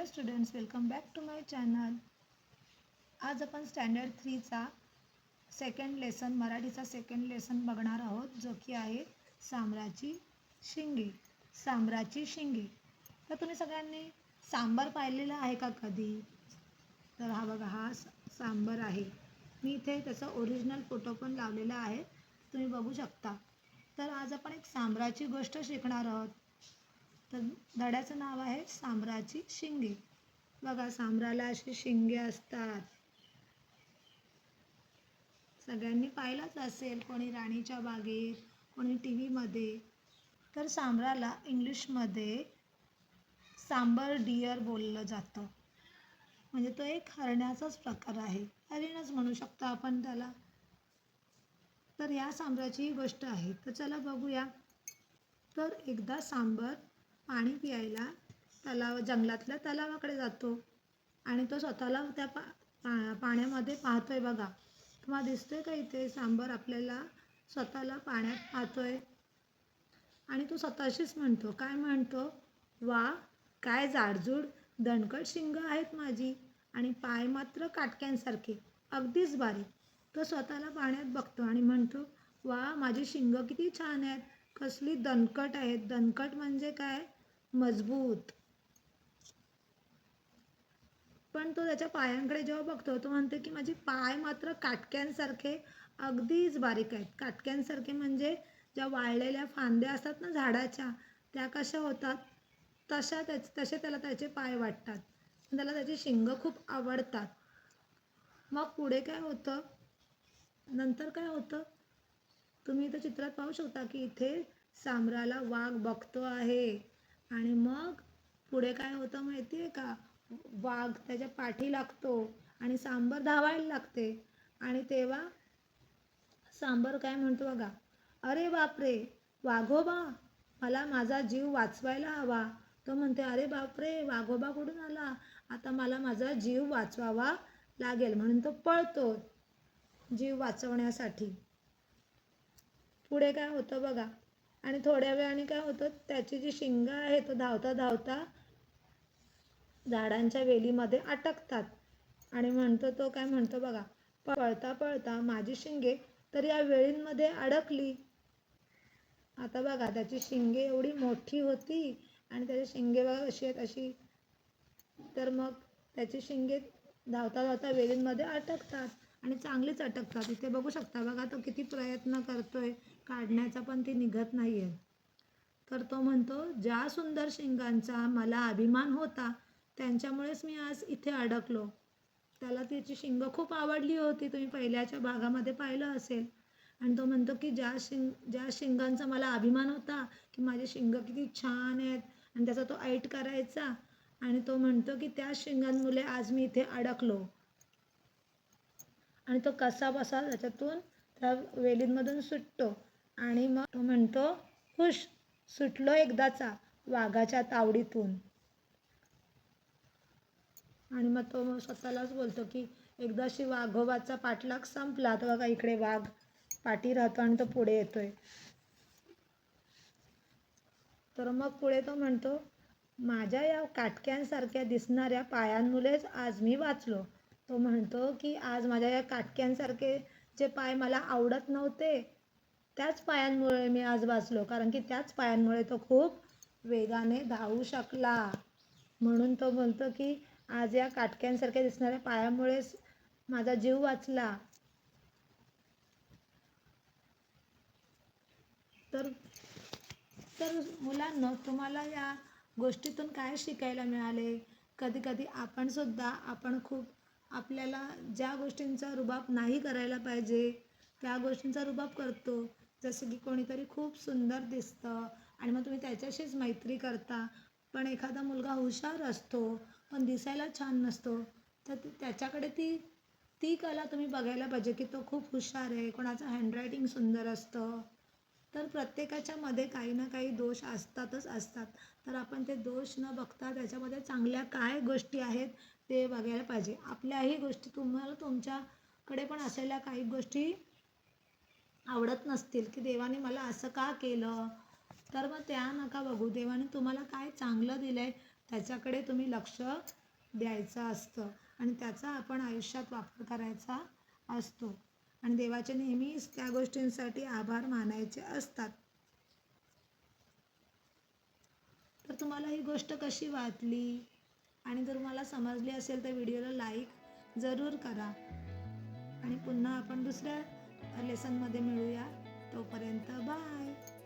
Hello students, welcome back to my channel. आज आपण standard 3चा सेकंड लेसन, मराठीचा सेकंड लेसन बघणार आहोत, जो की आहे सांबराची शिंगे. सांबराची शिंगे. तर तुम्ही सगळ्यांनी सांबर पाहिलेला आहे का कधी? तर हा बघा, हा सांबर आहे. मी इथे त्याचा ओरिजिनल फोटो पण लावलेला आहे, तुम्ही बघू शकता. तर आज आपण एक सांबराची गोष्ट शिकणार आहोत. तर धड्याचं नाव आहे सांबराची शिंगे. बघा, सांबराला अशी शिंगे असतात. सगळ्यांनी पाहिलंच असेल, कोणी राणीच्या बागेत, कोणी टी व्हीमध्ये. तर सांबराला इंग्लिशमध्ये सांबर डिअर बोललं जातं. म्हणजे तो एक हरण्याचाच प्रकार आहे, हरिणच म्हणू शकतो आपण त्याला. तर या सांबराची ही गोष्ट आहे. तर चला बघूया. तर एकदा सांबर पाणी प्यायला जंगलातल्या तलावाकडे जातो आणि तो स्वतःला त्या पाण्यामध्ये पाहतोय. बघा, तुम्हाला दिसतोय का इथे सांबर आपल्याला स्वतःला पाण्यात पाहतोय आणि तो स्वतःशीच म्हणतो, काय म्हणतो? वा, काय जाडजूड दणकट शिंग आहेत माझी आणि पाय मात्र काटक्यांसारखे, अगदीच बारीक. तो स्वतःला पाण्यात बघतो आणि म्हणतो, वा, माझी शिंग किती छान आहेत, कसली दणकट आहेत. दणकट म्हणजे काय? मजबूत. पण तो त्याच्या पायांकडे जेव्हा बघतो, तो म्हणतो की माझे पाय मात्र काटक्यांसारखे, अगदीच बारीक आहेत. काटक्यांसारखे म्हणजे ज्या वाळलेल्या फांद्या असतात ना झाडाच्या, त्या कशा होतात तसे त्याला त्याचे पाय वाटतात. त्याला त्याची शिंगं खूप आवडतात. मग पुढे काय होतं, नंतर काय होतं, तुम्ही इथं चित्रात पाहू शकता की इथे सांबराला वाघ बघतो आहे आणि मग पुढे काय होतं माहिती आहे का? वाघ त्याच्या पाठी लागतो आणि सांबर धावायला लागते आणि तेव्हा सांबर काय म्हणतो बघा, अरे बापरे वाघोबा, मला माझा जीव वाचवायला हवा. तो म्हणते, अरे बापरे, वाघोबा कुठून आला? आता मला माझा जीव वाचवावा लागेल. म्हणून तो पळतो जीव वाचवण्यासाठी. पुढे काय होतं बघा, आणि थोड्या वेळाने काय होतं, त्याची जी शिंग आहे तो धावता धावता झाडांच्या वेलीमध्ये अटकतात आणि म्हणतो, तो काय म्हणतो बघा, पळता पळता माझी शिंगे तर या वेलींमध्ये अडकली. आता बघा, त्याची शिंगे एवढी मोठी होती आणि त्याची शिंगे बघा कशी आहेत अशी. तर मग त्याची शिंगे धावता धावता वेलींमध्ये अटकतात आणि चांगलीच अटकतात. इथे बघू शकता बघा, तो किती प्रयत्न करतोय काढण्याचा, पण ती निघत नाहीये. तर तो म्हणतो, ज्या सुंदर शिंगांचा मला अभिमान होता त्यांच्यामुळेच मी आज इथे अडकलो. त्याला तिची शिंग खूप आवडली होती, तुम्ही पहिल्याच्या भागामध्ये पाहिलं असेल. आणि तो म्हणतो की ज्या शिंगांचा मला अभिमान होता की माझे शिंग किती छान आहेत, आणि त्याचा तो ऐट करायचा, आणि तो म्हणतो की त्या शिंगांमुळे आज मी इथे अडकलो. आणि तो कसा बसा त्याच्यातून त्या वेलींमधून सुटतो आणि मग तो म्हणतो, हुश, सुटलो एकदाचा वाघाच्या तावडीतून. आणि मग तो स्वतःलाच बोलतो की एकदाशी वाघोबाचा पाठलाग संपला. तर बघा, इकडे वाघ पाठी राहतो आणि तो पुढे येतोय. तर मग पुढे तो म्हणतो, माझ्या या काटक्यांसारख्या दिसणाऱ्या पायांमुळेच आज मी वाचलो. तो म्हणतो की आज माझ्या या काटक्यांसारखे जे पाय मला आवडत नव्हते, त्याच पायांमुळे मी आज वाचलो, कारण की त्याच पायांमुळे तो खूप वेगाने धावू शकला. म्हणून तो बोलतो की आज या काटक्यांसारख्या दिसणाऱ्या पायामुळेच माझा जीव वाचला. तर मुलांनो, तुम्हाला या गोष्टीतून काय शिकायला मिळाले? कधी कधी आपण खूप आपल्याला ज्या गोष्टींचा रुबाब नाही करायला पाहिजे त्या गोष्टींचा रुबाब करतो. जसं की कोणीतरी खूप सुंदर दिसतं आणि मग तुम्ही त्याच्याशीच मैत्री करता, पण एखादा मुलगा हुशार असतो पण दिसायला छान नसतो, तर त्याच्याकडे ती कला तुम्ही बघायला पाहिजे की तो खूप हुशार आहे. कोणाचं हँडरायटिंग सुंदर असतं. तर प्रत्येकाच्या मध्ये काही ना काही दोष असतातच असतात. तर आपण ते दोष न बघता त्याच्यामध्ये चांगल्या काय गोष्टी आहेत ते बघायला पाहिजे. आपल्याही गोष्टी तुम्हाला तुमच्याकडे पण असलेल्या काही गोष्टी आवडत नसतील की देवाने मला असं का केलं, तर मग त्या नका बघू. देवाने तुम्हाला काय चांगलं दिलं आहे त्याच्याकडे तुम्ही लक्ष द्यायचं असतं आणि त्याचा आपण आयुष्यात वापर करायचा असतो आणि देवाचे नेहमीच त्या गोष्टींसाठी आभार मानायचे असतात. तर तुम्हाला ही गोष्ट कशी वाटली आणि जर तुम्हाला समजली असेल तर व्हिडिओला लाईक जरूर करा आणि पुन्हा आपण दुसऱ्या लेसनमध्ये मिळूया. तोपर्यंत बाय.